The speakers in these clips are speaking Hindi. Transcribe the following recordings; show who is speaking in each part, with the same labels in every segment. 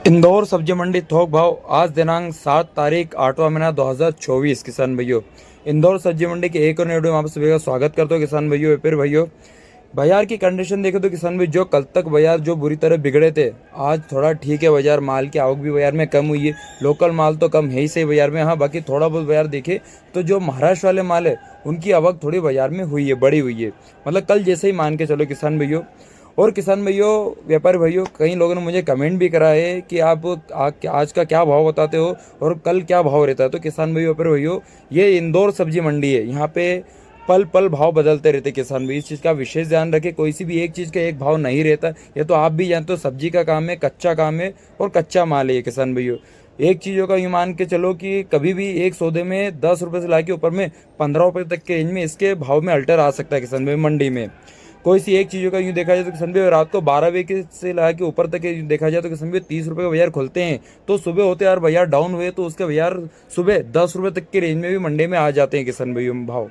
Speaker 1: इंदौर सब्जी मंडी थोक भाव आज दिनांक 7 तारीख 8वां महीना 2024। किसान भाइयों, इंदौर सब्जी मंडी के एक और वीडियो में आप सभी का स्वागत करता हूँ। किसान भाइयों, फिर भाइयों बाजार की कंडीशन देखें तो किसान भाई जो कल तक बाजार जो बुरी तरह बिगड़े थे, आज थोड़ा ठीक है। बाजार माल की आवक भी बाजार में कम हुई है। लोकल माल तो कम है ही सही बाजार में, हाँ बाकी थोड़ा बहुत बाजार देखे तो जो महाराष्ट्र वाले माल है उनकी आवक थोड़ी बाजार में हुई है, बड़ी हुई है। मतलब कल जैसे ही मान के चलो किसान भाइयों। और किसान भाइयों, व्यापारी भाइयों, कई लोगों ने मुझे कमेंट भी करा है कि आप आज का क्या भाव बताते हो और कल क्या भाव रहता है। तो किसान भाइयों, व्यापारी भाइयों, ये इंदौर सब्जी मंडी है, यहाँ पे पल पल भाव बदलते रहते। किसान भाई इस चीज़ का विशेष ध्यान रखें, कोई सी भी एक चीज़ का एक भाव नहीं रहता। ये तो आप भी जानते हो, सब्जी का काम है, कच्चा काम है और कच्चा माल है किसान भाइयों। एक चीज़ों का यूँ मान के चलो कि कभी भी एक सौदे में 10 रुपये से ला के ऊपर में 15 रुपये तक के रेंज में इसके भाव में अल्टर आ सकता है किसान भाई मंडी में। कोई सी एक चीज़ों का यूँ देखा जाए तो किसान भाई रात को 12 बजे से ला के ऊपर तक देखा जाए तो किसान भाई 30 रुपये का बाजार खुलते हैं, तो सुबह होते यार बाजार डाउन हुए तो उसके बाजार सुबह 10 रुपये तक के रेंज में भी मंडी में आ जाते हैं किसान भाइयों भाव।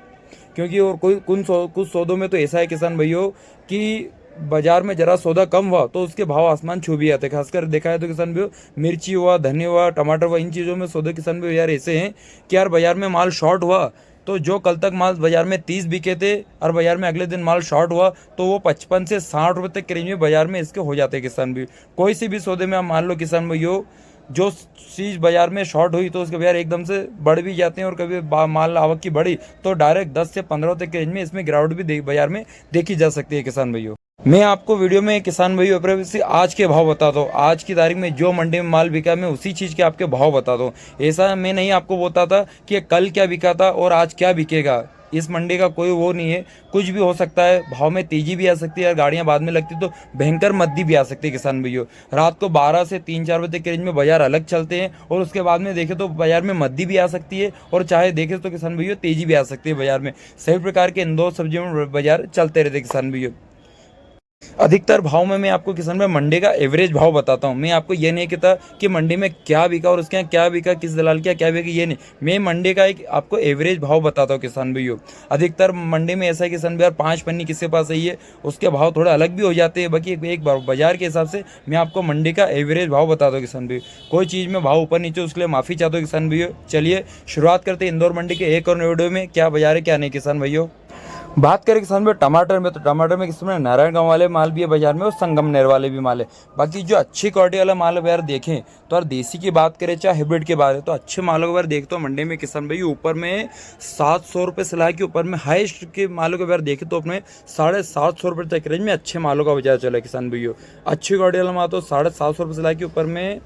Speaker 1: क्योंकि और कुछ सौदों में तो ऐसा है किसान भाइयों कि बाजार में जरा सौदा कम हुआ तो उसके भाव आसमान छू भी आते हैं। खासकर देखा है तो किसान भाइयों मिर्ची हुआ, धनिया हुआ, टमाटर हुआ, इन चीज़ों में सौदे किसान भाई यार ऐसे हैं कि यार बाजार में माल शॉर्ट हुआ तो जो कल तक माल बाजार में 30 बिके थे और बाजार में अगले दिन माल शॉर्ट हुआ तो वो 55 से 60 रुपये तक के रेंज में बाजार में इसके हो जाते हैं किसान भाई। कोई सी भी सौदे में आप मान लो किसान भाइयों, जो चीज़ बाजार में शॉर्ट हुई तो उसके बाजार एकदम से बढ़ भी जाते हैं और कभी माल आवक की बढ़ी तो डायरेक्ट 10 से 15 तक के रेंज में इसमें गिरावट भी बाजार में देखी जा सकती है किसान भाइयों। मैं आपको वीडियो में किसान भाइयों से आज के भाव बताता हूँ। आज की तारीख में जो मंडी में माल बिका मैं उसी चीज़ के आपके भाव बताता हूँ। ऐसा मैं नहीं आपको बताता कि कल क्या बिका था और आज क्या बिकेगा। इस मंडी का कोई वो नहीं है, कुछ भी हो सकता है। भाव में तेजी भी आ सकती है और गाड़ियां बाद में लगती तो भयंकर मद्दी भी आ सकती है किसान भाइयों। रात को 12 से 3-4 बजे के रेंज में बाजार अलग चलते हैं और उसके बाद में देखें तो बाजार में मद्दी भी आ सकती है और चाहे देखें तो किसान भाइयों तेजी भी आ सकती है बाजार में। सभी प्रकार के इंदौर सब्जियों में बाजार चलते रहते किसान भाइयों। अधिकतर भाव में मैं आपको किसान भाई मंडी का एवरेज भाव बताता हूँ। मैं आपको ये नहीं कहता कि मंडी में क्या बिका और उसके यहाँ क्या बिका, किस दलाल के क्या बिका, ये नहीं। मैं मंडी का एक आपको एवरेज भाव बताता हूँ किसान भाइयों। अधिकतर मंडी में ऐसा है किसान भाई 5 पन्नी किसके पास है ये उसके भाव थोड़े अलग भी हो जाते हैं। बाकी एक बाजार के हिसाब से मैं आपको मंडी का एवरेज भाव बताता हूँ किसान भाई। कोई चीज़ में भाव ऊपर नीचे उसके लिए माफ़ी चाहता हूँ किसान भाइयों। चलिए शुरुआत करते हैं इंदौर मंडी के एक और वीडियो में, क्या बाजार है क्या नहीं किसान भाइयों। बात करें किसान भाई टमाटर में, तो टमाटर में किसान नारायणगांव वाले माल भी है बाजार में और संगमनेर वाले भी माल है। बाकी जो अच्छी क्वालिटी वाला माल है यार देखें तो यार देसी की बात करें चाहे हाइब्रिड की बात है तो अच्छे मालों के बारे देखते हो मंडी में किसान भाई ऊपर में 700 रुपये से ला के ऊपर में हाईएस्ट के मालों के बारे देखें तो अपने 750 रुपये तक रेंज में अच्छे मालों का बाजार चला है किसान भाइयों। अच्छी क्वालिटी वाला माल तो 750 रुपये से ला के ऊपर में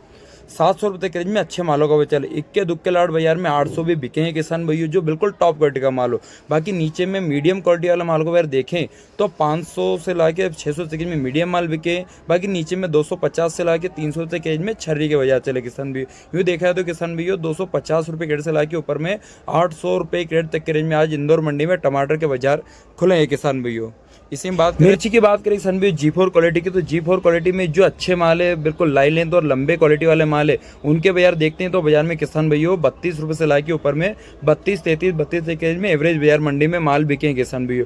Speaker 1: 700 रुपये तक रेंज में अच्छे मालों का चले। इक्के दुक्के लाट बाजार में 800 भी बिके हैं किसान भाइयों, जो बिल्कुल टॉप क्वालिटी का माल हो। बाकी नीचे में मीडियम क्वालिटी वाला माल को अगर देखें तो 500 से ला के 600 तक में मीडियम माल बिके। बाकी नीचे में 250 से ला के 300 तक रेंज में छर्री के बाजार चले किसान भाइयों। यूँ देखा है तो किसान भाइयों 250 रुपये क्रेट से ला के ऊपर में 800 रुपये क्रेट तक के रेंज में आज इंदौर मंडी में टमाटर के बाजार खुले हैं किसान भाइयों। इसी में बात मिर्ची की बात करें किसान भाई G4 क्वालिटी की, तो G4 क्वालिटी में जो अच्छे माल है बिल्कुल लाइन लेंथ और लंबे क्वालिटी वाले माल है उनके बाजार देखते हैं तो बाजार में किसान भाइयों 32 रुपये से ला के ऊपर में 32 के रेंज में एवरेज बाजार मंडी में माल बिके हैं किसान भाइयों।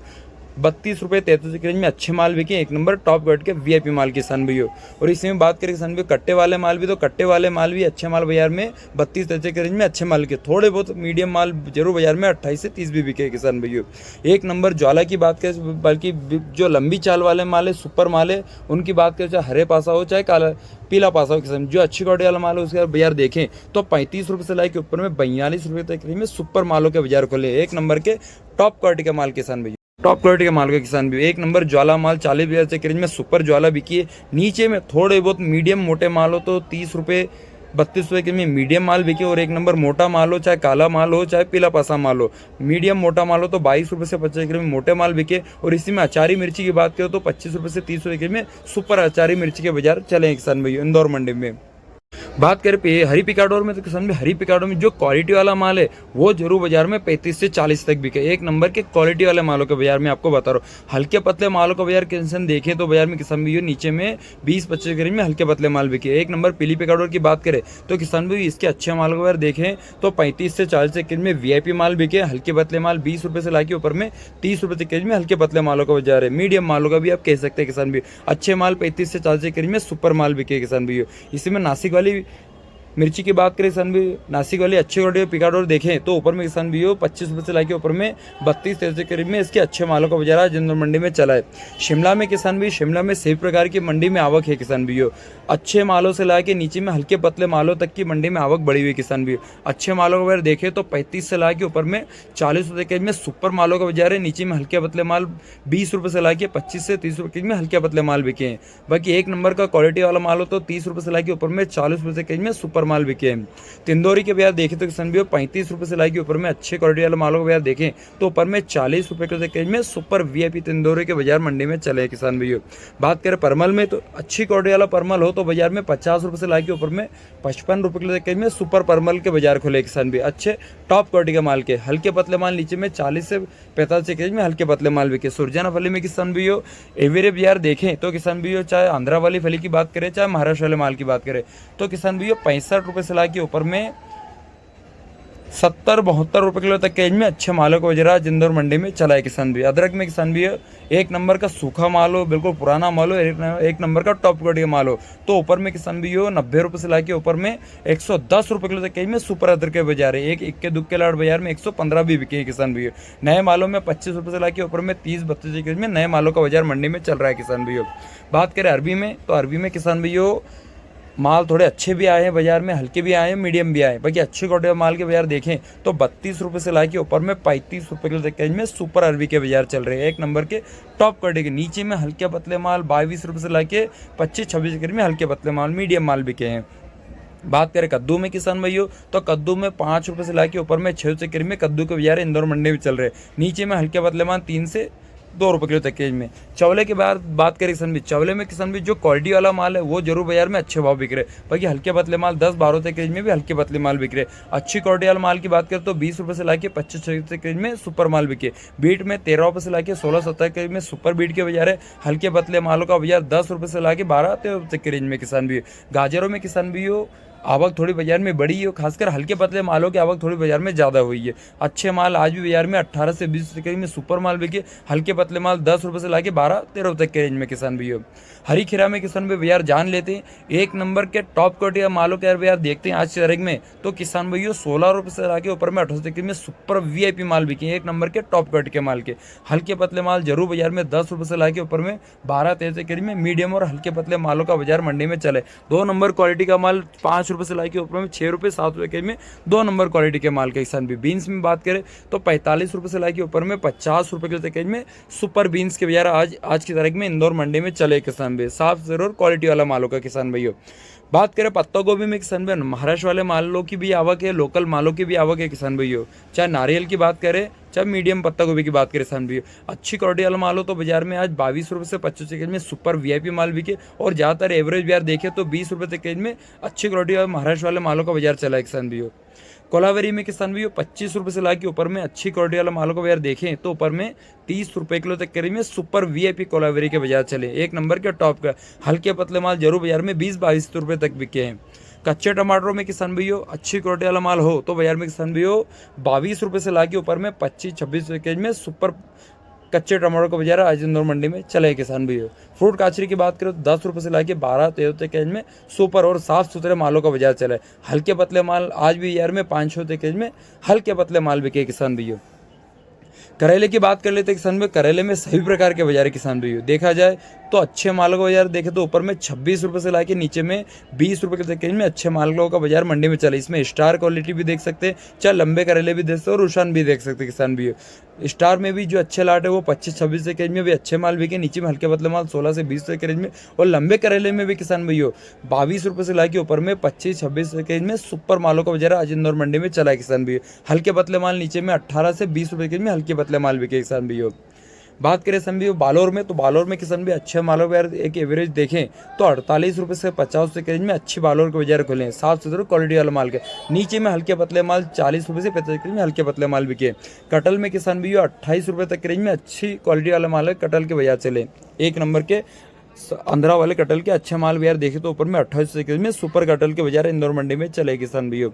Speaker 1: 32 रुपये 33 के रेंज में अच्छे माल बिके, एक नंबर टॉप क्वालिटी के VIP माल किसान भाइयों। और इसी में बात करें किसान भाई कट्टे वाले माल भी, तो कट्टे वाले माल भी अच्छे माल बाजार में 32-33 के रेंज में अच्छे माल के, थोड़े बहुत मीडियम माल जरूर बाजार में 28 से 30 भी बिके किसान भाइयों। एक नंबर ज्वाला की बात करें, बल्कि जो लंबी चाल वाले माल है, सुपर माल है, उनकी बात करें चाहे हरे पासा हो चाहे काला पीला पासा हो किसान, जो अच्छी क्वालिटी वाला माल है उसके बाजार देखें तो 35 रुपये से ला के ऊपर में 42 रुपये तक में सुपर मालों के बाजार खुले। एक नंबर के टॉप क्वालिटी का माल किसान भाई, टॉप क्वालिटी का माल का किसान भी। एक नंबर ज्वाला माल 40,000 से रेंज में सुपर ज्वाला बिकी है। नीचे में थोड़े बहुत मीडियम मोटे माल हो तो 30 रुपये 32 रुपये के में मीडियम माल बिके। और एक नंबर मोटा माल हो चाहे काला माल हो चाहे पीला पासा माल हो, मीडियम मोटा माल हो तो 22 रुपये से 25 रुपये में मोटे माल बिके। और इसी में अचारी मिर्ची की बात करें तो 25 रुपये से 30 रुपये में सुपर अचारी मिर्ची के बाजार चले किसान भाई इंदौर मंडी में। बात करें हरी पिकाडोर में, तो किसान भाई हरी पिकाडोर में जो क्वालिटी वाला माल है वो जरूर बाजार में 35 से 40 तक बिके। एक नंबर के क्वालिटी वाले मालों के बाजार में आपको बता रहा हूँ। हल्के पतले मालों का बाजार किसान देखें तो बाजार में किसान भाई नीचे में 20-25 के रेंज में हल्के पतले माल बिके। एक नंबर पीली पिकाडोर की बात करें तो किसान भाई इसके अच्छे मालों का बाजार देखें तो 35 से 40 के रेंज में वीआईपी माल बिके। हल्के पतले माल 20 रुपये से लाके ऊपर में 30 रुपये तक के रेंज में हल्के पतले मालों का बाजार है। मीडियम मालों का भी आप कह सकते हैं किसान भाई। अच्छे माल 35 से 40 के रेंज में सुपर माल बिके किसान भाई। इसी में नासिक वाली मिर्ची की बात करें किसान भी, नासिक वाली अच्छी क्वालिटी पिकाडोर देखें तो ऊपर में किसान भी हो 25 रुपये से लाके ऊपर में 32-33 के करीब में इसके अच्छे मालों का बाजार जनरल मंडी में चला है। शिमला में किसान भी, शिमला में सभी प्रकार की मंडी में आवक है किसान भी हो। अच्छे मालों से लाके नीचे में हल्के पतले मालों तक की मंडी में आवक बढ़ी हुई किसान भी। अच्छे मालों का बाजार देखें तो 35 से लाके ऊपर में 40 रुपये के में सुपर मालों का बाजार है। नीचे में हल्के पतले माल 20 रुपये से लाके 25 से 30 रुपये में हल्के पतले माल बिके हैं। बाकी एक नंबर का क्वालिटी वाला माल हो तो 30 रुपये से लाके ऊपर में 40 रुपये के में सुपर माल बिके हैं। तिंदौरी के बाजार देखें तो किसान भी 35 रुपये से लाके ऊपर में अच्छे क्वालिटी वाले मालों का बाजार देखें तो ऊपर में 40 रुपये के रेंज में सुपर वीआईपी तिंदौरी के बाजार मंडी में चले किसान भैया। बात करें परमल में तो अच्छी क्वालिटी वाला परमल हो तो बाजार में 50 रुपये से लाके ऊपर में 55 रुपये के रेंज में सुपर परमल के बाजार खोले किसान भी। अच्छे टॉप क्वालिटी के माल के हल्के पतले माल नीचे में 40 से 45 के रेंज में हल्के पतले माल बिके। सुरजाना फली में किसान भी हो एवरे बाजार देखें तो किसान भी हो चाहे आंध्रा वाली फली की बात करें चाहे महाराष्ट्र वाले माल की बात करें तो किसान भी हो 65 रुपये से लाके ऊपर में 70-72 रुपये किलो तक के रेंज में अच्छे मालों को बाजार इंदौर मंडी में चला है किसान भी। अदरक में किसान भी एक नंबर का सूखा माल हो, बिल्कुल पुराना माल हो, एक नंबर का टॉप क्वालिटी का माल हो तो ऊपर में किसान भी हो 90 रुपये से लाके ऊपर में 110 रुपये किलो तक के रेंज में सुपर अदरक के बाजार है। एक इक्के दुक्के लाट बाजार में 115 भी बिके किसान भी। नए मालों में 25 रुपये से लाके ऊपर में 30-32 के रेंज में नए मालों का बाजार मंडी में चल रहा है किसान भी। बात करें अरबी में तो अरबी में किसान भी माल थोड़े अच्छे भी आए हैं बाजार में, हल्के भी आए हैं, मीडियम भी आए। बाकी अच्छे क्वालिटी माल के बाजार देखें तो 32 रुपये से लाके ऊपर में 35 रुपये किलो तक के रेंज में सुपर अरबी के बाजार चल रहे हैं। एक नंबर के टॉप क्वालिटी के नीचे में हल्के पतले माल 22 रुपये से लाके 25-26 के रेंज में हल्के पतले माल मीडियम माल बिके हैं। बात करें कद्दू में किसान भाइयों तो कद्दू में 5 रुपये से लाके ऊपर में 6 रुपये के रेंज में कद्दू के बाजार इंदौर मंडी में चल रहे हैं। नीचे में हल्के पतले माल 3 से 2 रुपये किलो तक के रेंज में। चवले के बाद बात करें किसान भी, चवले में किसान भी जो क्वालिटी वाला माल है वो जरूर बाजार में अच्छे भाव बिक रहे। बाकी हल्के पतले माल 10-12 तक के रेंज में भी हल्के पतले माल बिक रहे। अच्छी क्वालिटी वाला माल की बात करें तो 20 रुपये से लाके 25-26 तक के रेंज में सुपर माल बिके। बीट में 13 रुपये से लाके 16-17 के रेंज में सुपर बीट के बाजार है। हल्के पतले मालों का बाजार 10 रुपये से लाके 12-13 तक के रेंज में किसान भी। गाजरों में किसान भी आवक थोड़ी बाजार में बढ़ी है, खासकर हल्के पतले मालों की आवक थोड़ी बाजार में ज़्यादा हुई है। अच्छे माल आज भी बाजार में 18 से 20 के रेंज में सुपर माल बिके। हल्के पतले माल 10 रुपये से लाके 12-13 तक के रेंज में किसान भी हो। हरी खीरा में किसान भी बाजार जान लेते हैं। एक नंबर के टॉप क्वालिटी के मालों के बाजार देखते हैं आज की तारीख में तो किसान भैया 16 रुपये से लाके ऊपर में 28 तक में सुपर वीआईपी माल बिके। एक नंबर के टॉप क्वालिटी के माल के हल्के पतले माल जरूर बाजार में 10 रुपये से लाके ऊपर में 12-13 तक के रेंज में मीडियम और हल्के पतले मालों का बाजार मंडी में चले। 2 नंबर क्वालिटी का माल 5 रुपये से लाके ऊपर में 6 रुपये 7 रुपये के में 2 नंबर क्वालिटी के माल के किसान भी। बीन्स में बात करें तो 45 रुपये से लाके ऊपर में 50 रुपये के रेंज में सुपर बीन्स के बाजार आज की तारीख में इंदौर मंडी में चले किसान भी। साफ जरूर क्वालिटी वाला मालों का किसान भाइयों। बात करें पत्ता गोभी में किसान भाई महाराष्ट्र वाले मालों की भी आवक है, लोकल मालों की भी आवक है किसान भाइयों। चाहे नारियल की बात करें चाहे मीडियम पत्ता गोभी की बात करें किसान भाइयों, अच्छी क्वालिटी वाला माल हो तो बाजार में आज 22 रुपये से 25 के रेंज में सुपर वीआईपी माल बिके। और ज़्यादातर एवरेज बाजार देखें तो 20 रुपये तक के रेंज में अच्छी क्वालिटी वाले महाराष्ट्र वाले मालों का बाजार चला है किसान भाइयों। कोलावेरी में किसान भी 25 रुपये से लाके ऊपर में अच्छी क्वालिटी वाला मालों को बाजार देखें तो ऊपर में 30 रुपये किलो तक के रेंज में सुपर वीआईपी कोलावेरी के बाजार चले। एक नंबर के टॉप का हल्के पतले माल जरूर बाजार में 20-22 रुपये तक बिके हैं। कच्चे टमाटरों में किसान भैया अच्छी क्वालिटी वाला माल हो तो बाजार में किसान भैया 22 रुपये से लाके ऊपर में 25-26 के रेंज में सुपर कच्चे टमाटर का बाजार आज इंदौर मंडी में चले किसान भैया। फ्रूट काचरी की बात करें तो 10 रुपये से लाके 12-13 तक के रेंज में सुपर और साफ सुथरे मालों का बाजार चला है। हल्के पतले माल आज भी बाजार में 5-6 तक के रेंज में हल्के पतले माल बिके किसान भैया। करेले की बात कर लेते हैं किसान भाई, करेले में सभी प्रकार के बाजार किसान भाइयों। देखा जाए तो अच्छे मालों का बाजार देखे तो ऊपर में 26 रुपये से लाके नीचे में 20 रुपये के रेंज में अच्छे मालों का बाजार मंडी में चले। इसमें स्टार क्वालिटी भी देख सकते हैं, चाहे लंबे करेले भी देख सकते हैं और रुशान भी देख सकते हैं किसान भाइयों। स्टार में भी जो अच्छे लाट है वो 25-26 के रेंज में भी अच्छे माल बिके। नीचे में हल्के पतले माल 16 से 20 के रेंज में और लंबे करेले में भी किसान भाइयों 22 रुपये से लाके ऊपर में 25-26 के रेंज में सुपर मालों का बाजार आज इंदौर मंडी में चला है किसान भाइयों। हल्के पतले माल नीचे में 18 से 20 रुपये के रेंज में हल्के पतले माल बिके किसान भाइयों। बात करें किसान भाई बालोर में, तो बालोर में किसान भी अच्छे मालों पर एक एवरेज देखें तो 48 रुपये से 50 रुपये के रेंज में अच्छी बालोर के बाजार खुले हैं, साफ सुथरे क्वालिटी वाले माल के। नीचे में हल्के पतले माल 40 रुपये से 45 के रेंज में हल्के पतले माल बिके। कटल में किसान भी 28 रुपये तक के रेंज में अच्छी क्वालिटी वाला माल है, कटल के बाजार चले। एक नंबर के आंध्रा वाले कटल के अच्छे माल बाजार देखे तो ऊपर में 28 के रेंज में सुपर कटल के बाजार इंदौर मंडी में चले किसान भैया।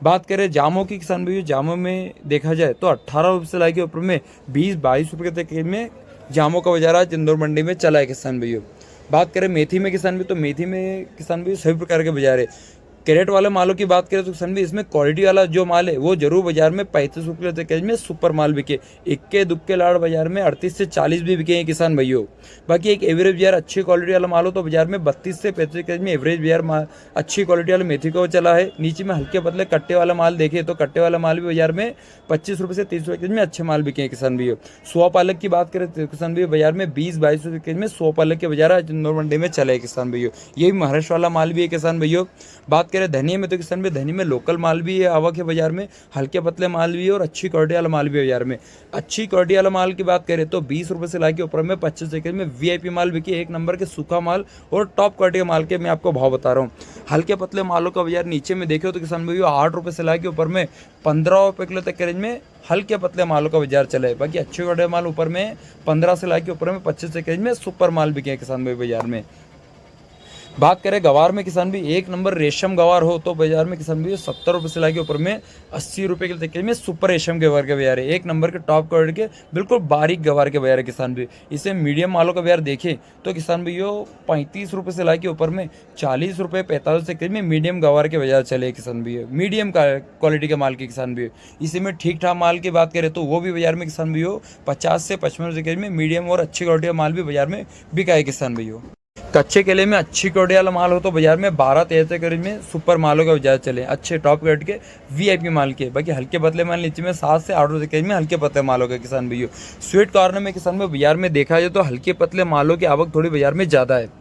Speaker 1: बात करें जामों की किसान भैया, जामों में देखा जाए तो 18 रुपये से लाके ऊपर में 20-22 रुपये तक में जामों का बाजार आज इंदौर मंडी में चला है किसान भैया। बात करें मेथी में किसान भी, तो मेथी में किसान भी सभी प्रकार के बाजार है। कैरेट वाले मालों की बात करें तो किसान भी इसमें क्वालिटी वाला जो माल है वो जरूर बाजार में 35 रुपये तक में सुपर माल बिके। इक्के दुक्के लाड़ बाजार में 38 से 40 भी बिके हैं किसान भाइयों। बाकी एक एवरेज बाजार अच्छी क्वालिटी वाला माल हो तो बाजार में 32 से 35 के में एवरेज बाजार अच्छी क्वालिटी वाले मेथी को चला है। नीचे में हल्के पतले कट्टे वाला माल देखे तो कट्टे वाला माल भी बाजार में 25 रुपये से 30 रुपये के में अच्छे माल बिके हैं किसान भाइयों। सौ पालक की बात करें तो किसान भाई बाजार में 20-22 रुपये के में सौ पालक के बाजार आज इंदौर मंडी में चले है किसान भाइयों। ये भी महाराष्ट्र वाला माल भी है किसान भाइयों। बात करें धनिया में तो किसान भाई धनिया में लोकल माल भी है आवक है बाजार में, हल्के पतले माल भी है और अच्छी क्वालिटी वाला माल भी है बाजार में। अच्छी क्वालिटी वाला माल की बात करें तो 20 रुपये से लाके ऊपर में 25 रुपये में वीआईपी माल बिके। एक नंबर के सूखा माल और टॉप क्वालिटी के माल के मैं आपको भाव बता रहा हूँ। हल्के पतले मालों का बाजार नीचे में देखे तो किसान भाई 8 रुपये से लाके ऊपर में 15 रुपये किलो तक के रेंज में हल्के पतले मालों का बाजार चले। बाकी अच्छे क्वालिटी माल ऊपर में 15 से लाके ऊपर में 25 के रेंज में सुपर माल बिके किसान भाई बाजार में। बात करें गवार में किसान भी एक नंबर रेशम गवार हो तो बाजार में किसान भी 70 रुपये से लाके ऊपर में 80 रुपये के तक में सुपर रेशम गवार के बाजार है। एक नंबर के टॉप क्वालिटी के बिल्कुल बारीक गवार के बाजार है किसान भी। इसे मीडियम मालों का बाजार देखें तो किसान भी 35 रुपये से लाके ऊपर में 40 रुपये 45 के में मीडियम गवार के बाजार चले किसान भी। मीडियम क्वालिटी के माल के किसान भी। इसी में ठीक ठाक माल की बात करें तो वो भी बाजार में किसान भी 50 से 55 रुपये के में मीडियम और अच्छी क्वालिटी का माल भी बाजार में बिका है किसान भी। कच्चे केले में अच्छी क्वालिटी वाला माल हो तो बाजार में 12-13 के रेंज में सुपर मालों का बाजार चले, अच्छे टॉप ग्रेड के वीआईपी माल के। बाकी हल्के पतले माल नीचे में 7 से 8 रुपये के रेंज में हल्के पतले मालों के किसान भैया। स्वीट कॉर्नर में किसान में बाजार में देखा जाए तो हल्के पतले मालों की आवक थोड़ी बाजार में ज़्यादा है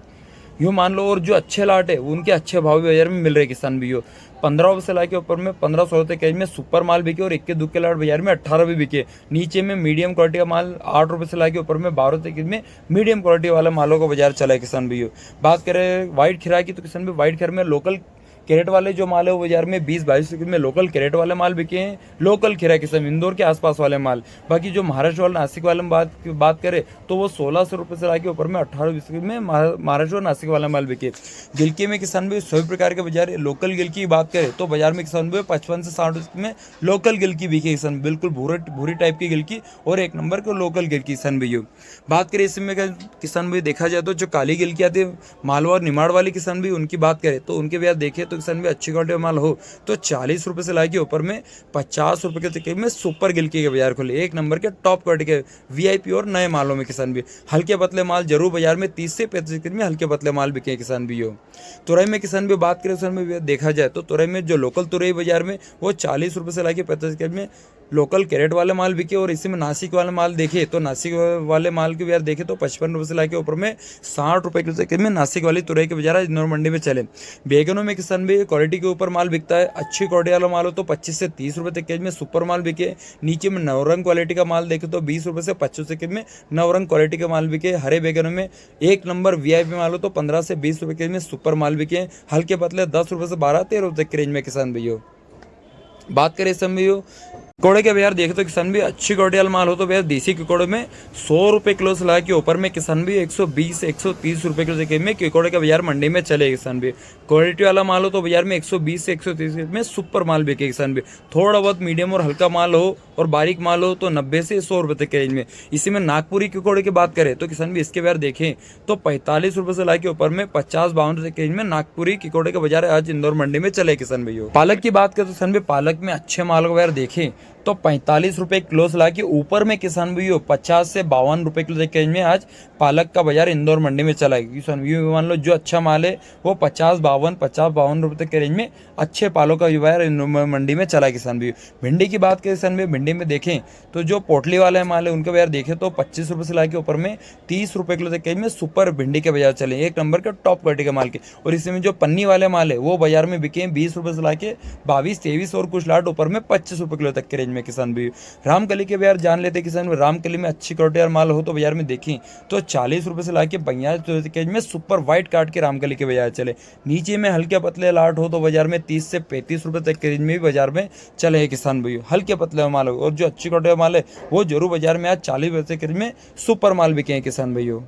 Speaker 1: यूँ मान लो, और जो अच्छे लाट है उनके अच्छे भाव भी बाजार में मिल रहे किसान भैया। 15 रुपये से लाके ऊपर में 1500 रुपये के में सुपर माल बिके और इक्के दुक्के लाट बाजार में 18 भी बिके। नीचे में मीडियम क्वालिटी का माल 8 रुपये से लाके ऊपर में 12 रुपये के में मीडियम क्वालिटी वाला मालों का बाजार चला है किसान भैया। बात करें वाइट खीरा की तो किसान भी वाइट खीरा में लोकल कैरेट वाले जो माल है वो बाजार में 20-22 रुपये में लोकल कैरेट वाले माल बिके हैं। लोकल खीरा किसान इंदौर के आसपास वाले माल। बाकी जो महाराष्ट्र वाले नासिक वाले में बात करें तो वो 1600 रुपये से लाके ऊपर में 18 में महाराष्ट्र और नासिक वाला माल बिके। गिलकी में किसान भी सभी प्रकार के बाजार। लोकल गिलकी की बात करें तो बाजार में किसान भी 55 से 60 रुपये में लोकल गिलकी बिके किसान, बिल्कुल भूरी टाइप की गिलकी और एक नंबर के लोकल गिलकी किसान भैया। बात करें इसमें किसान भाई देखा जाए तो जो काली गिलकी आती है मालवा और निमाड़ वाली किसान भी उनकी बात करें तो उनके बाजार देखे तो किसान भी अच्छी क्वालिटी माल हो तो 40 रुपये से लाके ऊपर में 50 रुपये के तक में सुपर गिलकी के बाजार खुले। एक नंबर के टॉप क्वालिटी के वीआईपी और नए मालों में किसान भी। हल्के पतले माल जरूर बाजार में 30 से 35 में हल्के पतले माल बिके किसान भी हो। तुरई में किसान भी बात करें किसान में देखा जाए तो तुरई में जो लोकल तुरई बाजार में वो 40 रुपये से लाके 35 में लोकल कैरेट वाले माल बिके। और इसी में नासिक वाले माल देखे तो नासिक वाले माल के बाजार देखे तो 55 रुपये से लाके ऊपर में 60 रुपये के में नासिक वाली तुरई के बाजार इंदौर मंडी में चले। बैगनों में किसान भी क्वालिटी के ऊपर माल बिकता है। अच्छी क्वालिटी वाला माल हो तो 25 से 30 रुपये तक में सुपर माल बिके। नीचे में नवरंग क्वालिटी का माल देखे तो 20 रुपये से 25 रुपये में नवरंग क्वालिटी का माल बिके। हरे बैगनों में एक नंबर वीआईपी माल हो तो 15 से 20 रुपये में सुपर माल बिके। हल्के पतले 10 रुपये से 12-13 रुपये तक के रेंज में किसान भैया। बात करें इस समय कोड़े के बाजार देखे तो किसान भी अच्छी क्वालिटी वाला माल हो तो भैया देसी किकोड़े में 100 रुपये किलो से ला के ऊपर में किसान भी 120-130 रुपये किलो से में किकोड़े का बाजार मंडी में चले किसान भी। क्वालिटी वाला माल हो तो बाजार में 120 से 130 में सुपर माल बिके किसान भी। थोड़ा बहुत मीडियम और हल्का माल हो और बारीक माल हो तो 90 से 100 रुपये तक के रेंज में। इसी में नागपुरी किकोड़े की बात करें तो किसान भी इसके बाजार देखें तो 45 रुपये से ला के ऊपर में 50-52 रुपये के रेंज में नागपुरी किकोड़े का बाजार आज इंदौर मंडी में चले किसान भैया। पालक की बात करें तो किसान भी पालक में अच्छे माल का बाजार देखें तो 45 रुपये किलो से ला के ऊपर में किसान भी 50 से 52 रुपये किलो के रेंज में आज पालक का बाजार इंदौर मंडी में चला है किसान भी। मान लो जो अच्छा माल है वो 50-52 रुपये तक के रेंज में अच्छे पालों का बाजार इंदौर मंडी में चला है किसान भी। भिंडी की बात करें किसान भी भिंडी में देखें तो जो पोटली वाले माल है उनका बाजार देखें तो 25 रुपये से ला के ऊपर में 30 रुपये किलो तक के रेंज में सुपर भिंडी के बाजार चले, एक नंबर के टॉप क्वालिटी के माल के। और इसी में जो पन्नी वाले माल है वो बाजार में बिके 20 रुपये से ला के 22-23 और कुछ लाट ऊपर में 25 रुपये किलो तक के रेंज में किसान भाई। रामकली के बाजार जान लेते किसान भाई। रामकली में अच्छी क्वालिटी यार माल हो तो बाजार में देखी तो 40 रुपये से लाके 42 के रेंज में सुपर वाइट काट के रामकली के बाजार चले। नीचे में हल्के पतले लाट हो तो बाजार में 30 से 35 रुपये तक के रेंज में भी बाजार में चले हैं किसान भाई। हल्के पतले माल हो और जो अच्छी क्वालिटी माल है वो जरूर बाजार में आज 40 रुपये के रेंज में सुपर माल बिके हैं किसान भाइयों।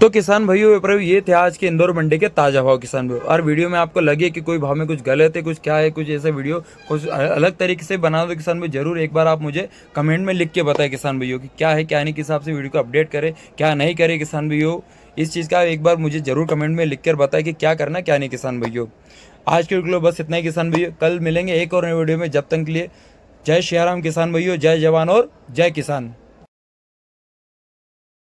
Speaker 1: तो किसान भाइयों ये थे आज के इंदौर मंडी के ताजा भाव किसान भाइयों। और वीडियो में आपको लगे कि कोई भाव में कुछ गलत है, कुछ क्या है, कुछ ऐसा वीडियो कुछ अलग तरीके से बना दो किसान भाई, जरूर एक बार आप मुझे कमेंट में लिख के बताएं किसान भाइयों कि क्या है क्या नहीं, किस हिसाब से वीडियो को अपडेट करें क्या नहीं करें किसान भाइयों। इस चीज़ का एक बार मुझे जरूर कमेंट में लिख कर बताएं कि क्या करना क्या नहीं किसान भाइयों। आज के वीडियो बस इतना ही किसान भाइयों। कल मिलेंगे एक और नए वीडियो में। जब तक के लिए जय श्री राम किसान भाइयों, जय जवान और जय किसान।